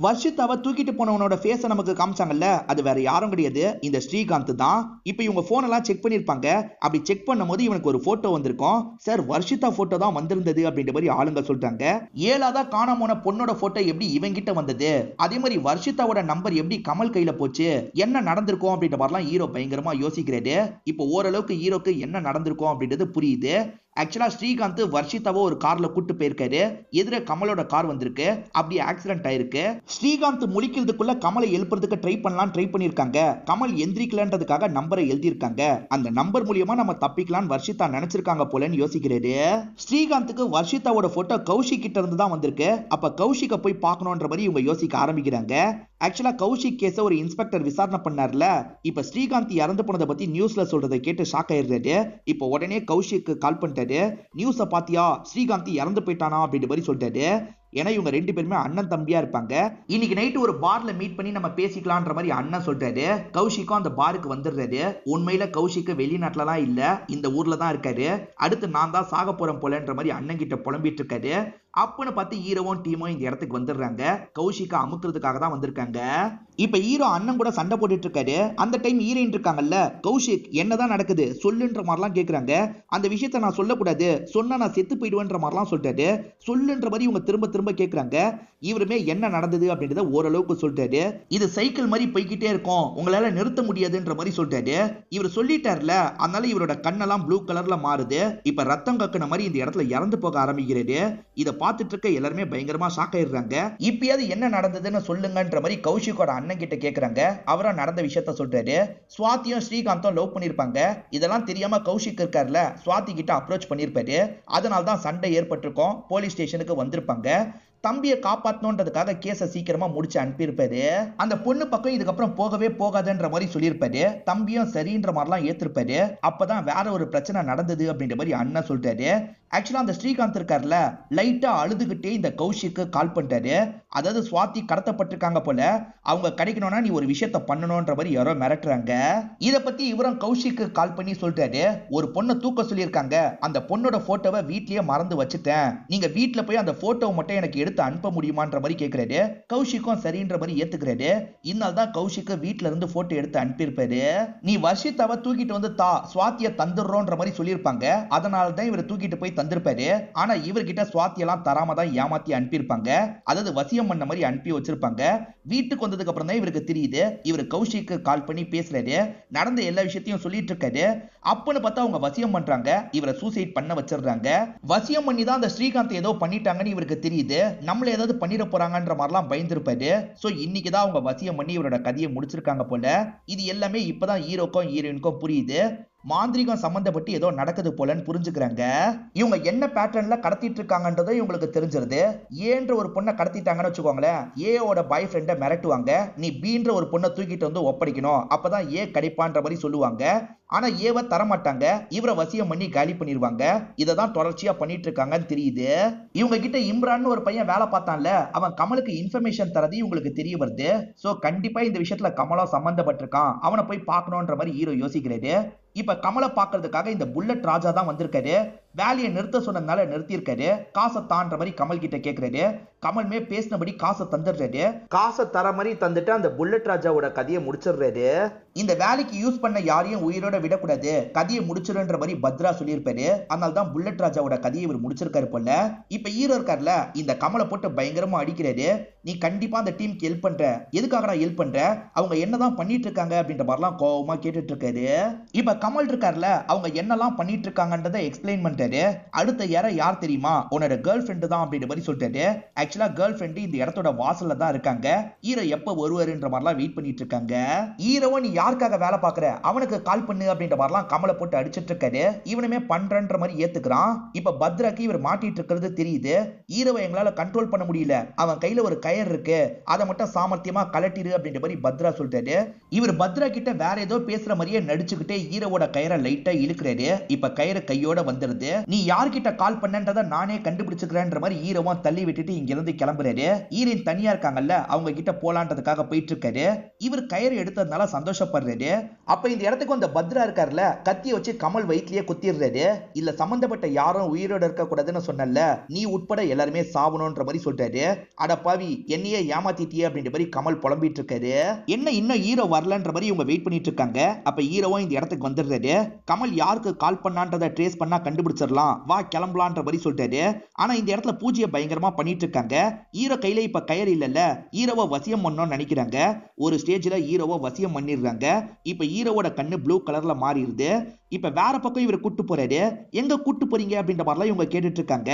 வர்ஷிதாவை தூக்கிட்டு போனவனோட ஃபேஸ நமக்கு காமிச்சாங்கல்ல, அது வேற யாரும் கிடையாது, இந்த ஸ்ரீகாந்த் தான். இப்போ இவங்க போன் எல்லாம் செக் பண்ணிருப்பாங்க. அப்படி செக் பண்ணும்போது இவனுக்கு ஒரு போட்டோ வந்திருக்கும். சார் வர்ஷிதா போட்டோ தான் வந்திருந்தது அப்படின்ற மாதிரி ஆளுங்க சொல்றாங்க. 7ஆவதா காணாம போன பொண்ணோட போட்டோ எப்படி இவங்கிட்ட வந்தது, அதே மாதிரி வர்ஷிதாவோட நம்பர் எப்படி கமல் கையில போச்சு, என்ன நடந்திருக்கும் அப்படின்ற மாதிரிலாம் ஹீரோ பயங்கரமா யோசிக்கிறாரு. இப்போ ஓரளவுக்கு ஹீரோக்கு என்ன நடந்திருக்கும் அப்படின்றது புரியுது. ஆக்சுவலா ஸ்ரீகாந்த் வர்ஷிதாவை ஒரு கார்ல கூட்டு போயிருக்காரு. எதிர கமலோட கார் வந்திருக்கு. அப்படி ஆக்சிடென்ட் ஆயிருக்கு. ஸ்ரீகாந்த் முழிக்கிறதுக்குள்ள கமலை எழுப்புறதுக்கு ட்ரை பண்ணிருக்காங்க. கமல் எந்திரிக்கலன்றதுக்காக நம்பரை எழுதியிருக்காங்க. அந்த நம்பர் மூலியமா நம்ம தப்பிக்கலாம்னு வர்ஷிதா நினைச்சிருக்காங்க போலன்னு யோசிக்கிறாரு. ஸ்ரீகாந்துக்கு வர்ஷிதாவோட போட்டோ கௌஷிக் கிட்ட இருந்து தான் வந்திருக்கு. அப்ப கௌஷிக்க போய் பார்க்கணும்ன்ற மாதிரி இவங்க யோசிக்க ஆரம்பிக்கிறாங்க. ஆக்சுவலா கௌஷிக் கேஸ ஒரு இன்ஸ்பெக்டர் விசாரணை பண்ணார்ல, இப்ப ஸ்ரீகாந்த் இறந்து போனதை பத்தி நியூஸ்ல சொல்றதை கேட்டு ஷாக் ஆயிடுறாரு. இப்போ உடனே கௌஷிக்கு கால் பண்ணிட்டாரு. நியூஸ பாத்தியா, ஸ்ரீகாந்த் இறந்து போயிட்டானா அப்படின்ற மாதிரி சொல்லிட்டாரு. ஏன்னா இவங்க ரெண்டு பேருமே அண்ணன் தம்பியா இருப்பாங்க. இன்னைக்கு நைட்டு ஒரு பார்ல மீட் பண்ணி நம்ம பேசிக்கலாம்ன்ற மாதிரி அண்ணன் சொல்றாரு. கௌஷிக்கும் அந்த பாருக்கு வந்துடுறாரு. உண்மையில கௌஷிக்கு வெளிநாட்டுலலாம் இல்ல, இந்த ஊர்ல தான் இருக்காரு. அடுத்து நான் தான் சாக போறேன் போலன்ற மாதிரி அண்ணன் கிட்ட புலம்பிட்டு இருக்காரு. அப்பன்னு பார்த்து ஹீரோவும் டீமும் இந்த இடத்துக்கு வந்துடுறாங்க. கௌஷிக்கா அமுக்குறதுக்காக தான் வந்திருக்காங்க. இப்ப ஹீரோ அண்ணன் கூட சண்டை போட்டுட்டு இருக்காரு. அந்த டைம் ஹீரோயின் இருக்காங்கல்ல, கௌஷிக் என்னதான் நடக்குது சொல்லுன்ற மாதிரிலாம் கேக்குறாங்க. அந்த விஷயத்த நான் சொல்லக்கூடாது, சொன்னா நான் செத்து போயிடுவேன்ற மாதிரிலாம் சொல்லிட்டாரு. சொல்லுன்ற மாதிரி இவங்க திரும்ப திரும்ப கேக்குறாங்க. இவருமே என்ன நடந்தது அப்படின்றத ஓரளவுக்கு சொல்லிட்டாரு. இது சைக்கிள் மாதிரி போய்கிட்டே இருக்கும், உங்களால நிறுத்த முடியாதுன்ற மாதிரி சொல்லிட்டாரு. இவர் சொல்லிட்டார்ல, அதனால இவரோட கண்ணெல்லாம் ப்ளூ கலர்ல மாறுது. இப்ப ரத்தம் கக்குன மாதிரி இந்த இடத்துல இறந்து போக ஆரம்பிக்கிறாரு. இத பார்த்துட்டு இருக்க எல்லாருமே பயங்கரமா ஷாக் ஆயிடுறாங்க. இப்பயாவது என்ன நடந்ததுன்னு சொல்லுங்கன்ற மாதிரி கௌஷிக்கோட அண்ணன் கிட்ட கேக்குறாங்க. அவரும் நடந்த விஷயத்த சொல்றாரு. சுவாதியும் ஸ்ரீகாந்தும் லவ் பண்ணிருப்பாங்க. இதெல்லாம் தெரியாம கௌஷிக் இருக்கார்ல, சுவாதி கிட்ட அப்ரோச் பண்ணிருப்பாரு. அதனால தான் சண்டை ஏற்பட்டிருக்கும். போலீஸ் ஸ்டேஷனுக்கு வந்திருப்பாங்க. தம்பியை காப்பாற்றணுன்றதுக்காக கேஸை சீக்கிரமா முடிச்சு அனுப்பியிருப்பாரு. அந்த பொண்ணு பக்கம் இதுக்கப்புறம் போகவே போகாதுன்ற மாதிரி சொல்லியிருப்பாரு. தம்பியும் சரின்ற மாதிரிலாம் ஏத்திருப்பாரு. அப்பதான் வேற ஒரு பிரச்சனை நடந்தது அப்படின்ற மாதிரி அண்ணன் சொல்லிட்டாரு. ஆக்சுவலா அந்த ஸ்ரீகாந்த் இருக்கார்ல, லைட்டா அழுதுகிட்டே இந்த கௌஷிக்கு கால் பண்ணிட்டாரு. அதாவது சுவாதி கடத்தப்பட்டிருக்காங்க போல, அவங்க கிடைக்கணும்னா நீ ஒரு விஷயத்த பண்ணணும்ன்ற மாதிரி யாரோ மிரட்டுறாங்க. இத பத்தி இவரும் கௌஷிக்கு கால் பண்ணி சொல்றாரு. ஒரு பொண்ணை தூக்க சொல்லியிருக்காங்க, அந்த பொண்ணோட போட்டோவை வீட்லயே மறந்து வச்சுட்டேன், நீங்க வீட்டுல போய் அந்த போட்டோவை மட்டும் எனக்கு எடுத்து அனுப்ப முடியுமான்ற மாதிரி கேட்கிறாரு. கௌஷிக்கும் சரின்ற மாதிரி ஏத்துக்கிறாரு. இதனால தான் கௌஷிக்கு வீட்ல இருந்து போட்டோ எடுத்து அனுப்பியிருப்பாரு. நீ வர்ஷிதாவை தூக்கிட்டு வந்து தா, சுவாதியை தந்துடுறோன்ற மாதிரி சொல்லியிருப்பாங்க. அதனால தான் இவர் தூக்கிட்டு போய் தந்திருப்பாரு. ஆனா இவர்கிட்ட சுவாத்தி எல்லாம் தராம தான் ஏமாத்தி அனுப்பியிருப்பாங்க. அதாவது வசியம் பண்ண மாதிரி அனுப்பி வச்சிருப்பாங்க. வீட்டுக்கு வந்ததுக்கு அப்புறம் தான் இவருக்கு தெரியுது இவர் கௌஷிக்கு கால் பண்ணி பேசுறாரு, நடந்த எல்லா விஷயத்தையும் சொல்லிட்டு இருக்காரு. அப்பன்னு பார்த்தா அவங்க வசியம் பண்றாங்க, இவரை சூசைட் பண்ண வச்சிடுறாங்க. வசியம் பண்ணி தான் அந்த ஸ்ரீகாந்த் ஏதோ பண்ணிட்டாங்கன்னு இவருக்கு தெரியுது. நம்மள ஏதாவது பண்ணிட போறாங்கன்ற மாதிரிலாம் பயந்துருப்பாரு. சோ இன்னைக்கு தான் அவங்க வசியம் பண்ணி இவரோட கதையை முடிச்சிருக்காங்க போல. இது எல்லாமே இப்பதான் ஹீரோக்கும் ஹீரோயினுக்கும் புரியுது. மாந்திரிகம் சம்பந்தப்பட்டு ஏதோ நடக்குது போலன்னு புரிஞ்சுக்கிறாங்க. இவங்க என்ன பேட்டர்ன்ல கடத்திட்டு இருக்காங்கன்றதை இவங்களுக்கு தெரிஞ்சிருது. ஏன்ற ஒரு பொண்ணை கடத்திட்டாங்கன்னு வச்சுக்கோங்களேன், ஏயோட பாய் ஃப்ரெண்டை மிரட்டுவாங்க, நீ பீன்ற ஒரு பொண்ணை தூக்கிட்டு வந்து ஒப்படைக்கணும், அப்பதான் ஏ கிடைப்பான்ற மாதிரி சொல்லுவாங்க. ஆனா ஏவ தரமாட்டாங்க, இவரை வசியம் பண்ணி காலி பண்ணிடுவாங்க. இததான் தொடர்ச்சியா பண்ணிட்டு இருக்காங்கன்னு தெரியுது. இவங்க கிட்ட இம்ரான் ஒரு பையன் வேலை பார்த்தான்ல, அவன் கமலுக்கு இன்ஃபர்மேஷன் தரது இவங்களுக்கு தெரிய வருது. சோ கண்டிப்பா இந்த விஷயத்துல கமலா சம்பந்தப்பட்டிருக்கான், அவனை போய் பார்க்கணும்ன்ற மாதிரி ஹீரோ யோசிக்கிறாரு. இப்ப கமலை பாக்குறதுக்காக இந்த புல்லட் ராஜா தான் வந்திருக்காரு. வேலையை நிறுத்த சொன்னதுனால நிறுத்திருக்காரு. காசை தான்ற மாதிரி கமல் கிட்ட கேட்கிறாரு. கமல்மே பேசினபடி காசை தந்துடுறாரு. காசை தர மாதிரி தந்துட்டு அந்த புல்லட் ராஜாவோட கதையை முடிச்சிடுறாரு. இந்த வேலைக்கு யூஸ் பண்ண யாரையும் உயிரோட விடக்கூடாது, கதையை முடிச்சிருன்ற மாதிரி பத்ரா சொல்லியிருப்பாரு. அதனால தான் புல்லட் ராஜாவோட கதையை இவர் முடிச்சிருக்காரு போல. இப்ப ஹீரோ இருக்காருல, இந்த கமலை போட்டு பயங்கரமா அடிக்கிறாரு. நீ கண்டிப்பா அந்த டீமுக்கு ஹெல்ப் பண்ற, எதுக்காகடா ஹெல்ப் பண்ற, அவங்க என்னதான் பண்ணிட்டு இருக்காங்க அப்படின்ற மாதிரிலாம் கோவமா கேட்டுட்டு இருக்காரு. இப்ப கமல் இருக்காருல, அவங்க என்னெல்லாம் பண்ணிட்டு இருக்காங்கன்றதை எக்ஸ்பிளைன் பண்றாரு. அடுத்த யார் தெரியுமா, உன்னோட கேர்ள் ஃப்ரெண்டு தான் அப்படின்ற மாதிரி சொல்லிட்டாரு. ஆக்சுவலா கேர்ள் ஃப்ரெண்டு இந்த இடத்தோட வாசல்ல தான் இருக்காங்க. ஹீரோ எப்ப வருவாருன்ற மாதிரிலாம் வெயிட் பண்ணிட்டு இருக்காங்க. ஹீரோவை நீ யாருக்காக வேலை பாக்குற, அவனுக்கு கால் பண்ணு அப்படின்ற மாதிரிலாம் கமலை போட்டு அடிச்சிட்டு இருக்காரு. இவனுமே பண்றன்ற மாதிரி ஏத்துக்கிறான். இப்ப பத்ராக்கு இவர் மாட்டிட்டு இருக்கிறது தெரியுது. ஹீரோவை எங்களால கண்ட்ரோல் பண்ண முடியல, அவன் கையில ஒரு கயர் இருக்கு, அதை மட்டும் சாமர்த்தியமா கலட்டிரு அப்படின்ற மாதிரி பத்ரா சொல்லிட்டாரு. இவர் பத்ரா கிட்ட வேற ஏதோ பேசுற மாதிரியே நடிச்சுக்கிட்டே ஹீரோவோட கயரை லைட்டா இழுக்கிறாரு. இப்ப கயிறு கையோட வந்துருது. நீ யார்கிட்ட கால் பண்ணன்றத நானே கண்டுபிடிச்சுக்கிறேன்ற மாதிரி ஹீரோவா தள்ளி விட்டுட்டு இங்க இருந்து கிளம்புறாரு. ஹீரோயின் தனியா இருக்காங்கல்ல, அவங்க கிட்ட போலான்றதுக்காக போயிட்டு இருக்காரு. இவர் கயிறு எடுத்ததுனால சந்தோஷப்படுறாரு. அப்ப இந்த இடத்துக்கு வந்த பத்ரா இருக்காருல, கத்திய வச்சு கமல் வயிற்றிலேயே குத்திடுறாரு. இல்ல சம்பந்தப்பட்ட யாரும் உயிரோட இருக்க கூடாதுன்னு சொன்னல, நீ உட்பட எல்லாருமே சாவணும்ன்ற மாதிரி சொல்றாரு. அட பாவி, என்னையே ஏமாத்திட்டியே அப்படின்ற மாதிரி கமல் புலம்பிட்டு இருக்காரு. என்ன இன்னும் ஹீரோ வரலன்ற மாதிரி இவங்க வெயிட் பண்ணிட்டு இருக்காங்க. அப்ப ஹீரோவும் இந்த இடத்துக்கு வந்துடுறாரு. கமல் யாருக்கு கால் பண்ணான்றதை ட்ரேஸ் பண்ணா கண்டுபிடிச்சிடலாம், வா கிளம்பலான்ற மாதிரி சொல்லிட்டாரு. ஆனா இந்த இடத்துல பூஜையை பயங்கரமா பண்ணிட்டு இருக்காங்க. ஹீரோ கையில இப்ப கயிறு இல்லல்ல, ஹீரோவை வசியம் பண்ணணும்னு நினைக்கிறாங்க. ஒரு ஸ்டேஜ்ல ஹீரோவை வசியம் பண்ணிடுறாங்க. இப்ப ஹீரோவோட கண்ணு ப்ளூ கலர்ல மாறிடுது. இப்ப வேற பக்கம் இவர் கூட்டு போறாரு. எங்க கூட்டு போறீங்க அப்படின்ற மாதிரிலாம் இவங்க கேட்டுட்டு இருக்காங்க.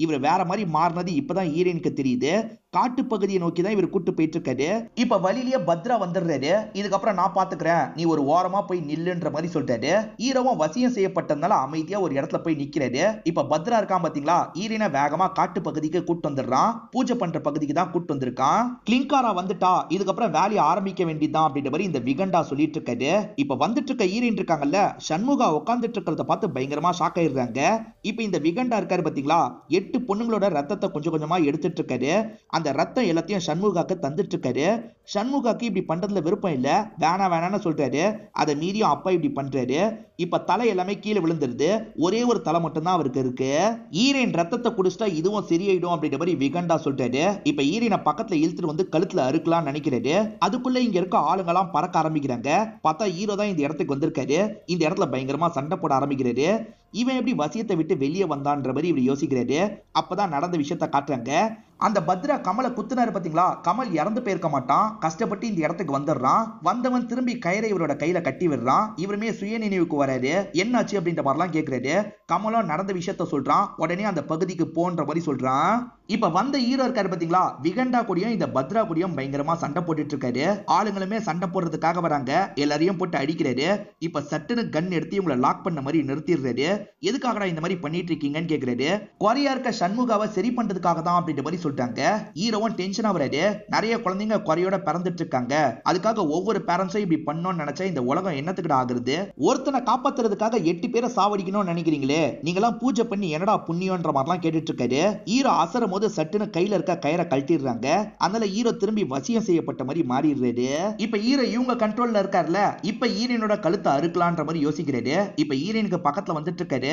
இவர் வேற மாதிரி மாறினது இப்பதான் ஹீரோயினுக்கு தெரியுது. காட்டு பகுதியை நோக்கி தான் இவர் கூட்டு போயிட்டு இருக்காரு. இப்ப வழியிலேயே பத்ரா வந்துடுறாரு. இதுக்கப்புறம் நான் பாத்துக்கிறேன், நீ ஒரு ஓரமா போய் நில்லுன்ற மாதிரி சொல்லிட்டாரு. ஹீரோவும் வசியம் செய்யப்பட்டதுனால அமைதியா ஒரு இடத்துல போய் நிக்கிறாரு. இப்ப பத்ரா இருக்கான் பாத்தீங்களா, ஹீரோயினை வேகமா காட்டு பகுதிக்கு கூட்டு வந்துடுறான். பூஜை பண்ற பகுதிக்கு தான் கூட்டு வந்திருக்கான். கிளிங்காரா வந்துட்டா, இதுக்கப்புறம் வேலையை ஆரம்பிக்க வேண்டியதுதான் அப்படின்ற மாதிரி இந்த விகண்டா சொல்லிட்டு இருக்காரு. இப்ப வந்துட்டு இருக்க ஹீரோயின் இருக்காங்கல்ல, சண்முகா உட்காந்துட்டு இருக்கிறத பார்த்து பயங்கரமா ஷாக் ஆயிடுறாங்க. இப்ப இந்த விகண்டா இருக்காரு பாத்தீங்களா, 8 பொண்ணுங்களோட ரத்தத்தை கொஞ்சம் கொஞ்சமா எடுத்துட்டு இருக்காரு. அந்த ரத்தம் எல்லாத்தையும் சண்முகாக்கு தந்துட்டு இருக்காரு. சண்முகாக்கு இப்படி பண்றதுல விருப்பம் இல்ல, வேணான்னு சொல்றாரு. அதை மீறியும் அப்பா இப்படி பண்றாரு. இப்ப தலை எல்லாமே கீழே விழுந்துருது. ஒரே ஒரு தலை மட்டும் தான் அவருக்கு இருக்கு. ஈரன் ரத்தத்தை குடிச்சிட்டா இதுவும் சரியாயிடும் அப்படின்ற மாதிரி விகண்டா சொல்றாரு. இப்ப ஈரனை பக்கத்துல இழுத்துட்டு வந்து கழுத்துல அறுக்கலாம்னு நினைக்கிறாரு. அதுக்குள்ள இங்க இருக்க ஆளுங்கெல்லாம் பறக்க ஆரம்பிக்கிறாங்க. பார்த்தா ஹீரோ தான் இந்த இடத்துக்கு வந்திருக்காரு. இந்த இடத்துல பயங்கரமா சண்டை போட ஆரம்பிக்கிறாரு. இவன் எப்படி வசியத்தை விட்டு வெளியே வந்தான்ற மாதிரி இவர் யோசிக்கிறாரு. அப்பதான் நடந்த விஷயத்த காட்டுறாங்க. அந்த பத்ரா கமலை குத்துனாரு பாத்தீங்களா, கமல் இறந்து போயிருக்க மாட்டான், கஷ்டப்பட்டு இந்த இடத்துக்கு வந்துடுறான். வந்தவன் திரும்பி கயிறை இவரோட கையில கட்டி விடுறான். இவருமே சுய நினைவுக்கு வராரு. என்னாச்சு அப்படின்ற மாதிரிலாம் கேட்கிறாரு. கமலும் நடந்த விஷயத்த சொல்றான். உடனே அந்த பகுதிக்கு போன்ற மாதிரி சொல்றான். இப்ப வந்த ஹீரோ இருக்காரு பாத்தீங்களா, விகண்டா கூடயும் இந்த பத்ரா கூடயும் பயங்கரமா சண்டை போட்டுட்டு இருக்காரு. ஆளுங்களுமே சண்டை போடுறதுக்காக வராங்க. எல்லாரையும் போட்டு அடிக்கிறாரு. இப்ப சட்டுன்னு கன் எடுத்து இவங்களை லாக் பண்ண மாதிரி நிறுத்திடுறாரு. எதுக்காகடா இந்த மாதிரி பண்ணிட்டு இருக்கீங்கன்னு கேக்குறாரு. குறையா இருக்க சண்முகாவை சரி பண்றதுக்காக தான் அப்படின்ற மாதிரி சொல்லிட்டாங்க. ஹீரோவும் டென்ஷன் ஆகுறாரு. நிறைய குழந்தைங்க குறையோட பிறந்துட்டு இருக்காங்க. அதுக்காக ஒவ்வொரு பேரண்ட்ஸும் இப்படி பண்ணணும்னு நினைச்சா இந்த உலகம் என்னத்துக்கு ஆகுறது? ஒருத்தனை காப்பாத்துறதுக்காக 8 பேரை சாவடிக்கணும்னு நினைக்கிறீங்களே, நீங்களாம் பூஜை பண்ணி என்னடா புண்ணியன்ற மாதிரிலாம் கேட்டுட்டு இருக்காரு. ஹீரோ அசர போது சட்டுன்னு கையில இருக்க கயிறை கழட்டிடுறாங்க. அதனால ஹீரோ திரும்பி வசியம் செய்யப்பட்ட மாதிரி மாறிடுறாரு. இப்ப ஹீரோ இவங்க கண்ட்ரோல்ல இருக்காருல, இப்ப ஹீரோயினோட கழுத்தை அறுக்கலான்ற மாதிரி யோசிக்கிறாரு. இப்ப ஹீரோயினுக்கு பக்கத்துல வந்துட்டு இருக்காரு.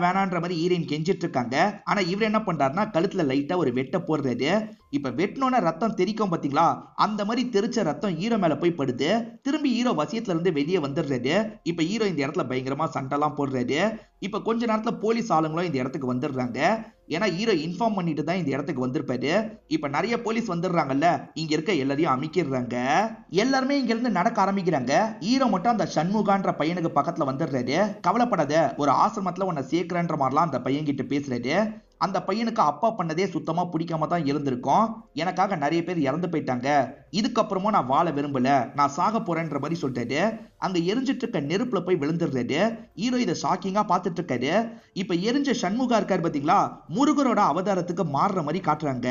வேணான்ற மாதிரி ஹீரோயின் கெஞ்சிட்டு இருக்காங்க. ஆனா இவர் என்ன பண்றாருன்னா கழுத்துல லைட்டா ஒரு வெட்ட போடுறாரு. இப்ப வெட்டினோட ரத்தம் தெரிக்கும் பாத்தீங்களா, அந்த மாதிரி தெரிச்ச ரத்தம் ஹீரோ மேல போய் படுது. திரும்பி ஹீரோ வசியத்துல இருந்து வெளியே வந்துடுறாரு. இப்ப ஹீரோ இந்த இடத்துல பயங்கரமா சண்டைலாம் போடுறாரு. இப்ப கொஞ்ச நேரத்துல போலீஸ் ஆளுங்களும் இந்த இடத்துக்கு வந்துடுறாங்க. ஏன்னா ஹீரோ இன்ஃபார்ம் பண்ணிட்டு தான் இந்த இடத்துக்கு வந்திருப்பாரு. இப்ப நிறைய போலீஸ் வந்துடுறாங்கல்ல, இங்க இருக்க எல்லாரையும் அமைக்கிறாங்க. எல்லாருமே இங்க இருந்து நடக்க ஆரம்பிக்கிறாங்க. ஹீரோ மட்டும் அந்த சண்முகான்ற பையனுக்கு பக்கத்துல வந்துடுறாரு. கவலைப்படாத, ஒரு ஆசிரமத்துல உன்னை சேர்க்கிறன்ற மாதிரிலாம் அந்த பையன் கிட்ட பேசுறாரு. அந்த பையனுக்கு அப்பா பண்ணதே சுத்தமா பிடிக்காம தான் இருந்திருக்கும். எனக்காக நிறைய பேர் இறந்து போயிட்டாங்க, இதுக்கப்புறமும் நான் வாழ விரும்பல, நான் சாக போறேன்ற மாதிரி சொல்லிட்டாரு. அங்க எரிஞ்சிட்டு இருக்க நெருப்புல போய் விழுந்துடுறாரு. ஹீரோ இதை ஷாக்கிங்கா பார்த்துட்டு இருக்காரு. இப்ப எரிஞ்ச சண்முகா இருக்காரு பாத்தீங்களா, முருகரோட அவதாரத்துக்கு மாறுற மாதிரி காட்டுறாங்க.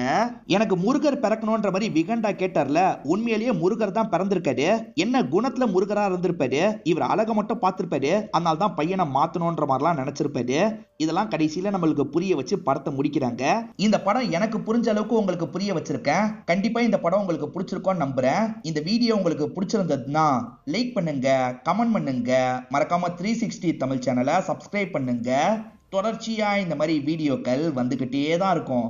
எனக்கு முருகர் பிறக்கணும்ன்ற மாதிரி விகண்டா கேட்டார்ல, உண்மையிலேயே முருகர் தான் பிறந்திருக்காரு. என்ன குணத்துல முருகரா இருந்திருப்பாரு, இவர் அழக மட்டும் பார்த்திருப்பாரு, அதனால தான் பையனை மாத்தணும்ன்ற மாதிரிலாம் நினைச்சிருப்பாரு. இதெல்லாம் கடைசியில நம்மளுக்கு புரிய வச்சு படத்தை முடிக்கிறாங்க. இந்த படம் எனக்கு புரிஞ்ச அளவுக்கு உங்களுக்கு புரிய வச்சிருக்கேன். கண்டிப்பா இந்த படம் உங்களுக்கு பிடிச்சிருக்கும்னு நம்புறேன். இந்த வீடியோ உங்களுக்கு பிடிச்சிருந்ததுன்னா லைக் பண்ணுங்க, கமெண்ட் பண்ணுங்க, மறக்காம 360 தமிழ் சேனலை சப்ஸ்கிரைப் பண்ணுங்க. தொடர்ச்சியா இந்த மாதிரி வீடியோக்கள் வந்துகிட்டே தான் இருக்கும்.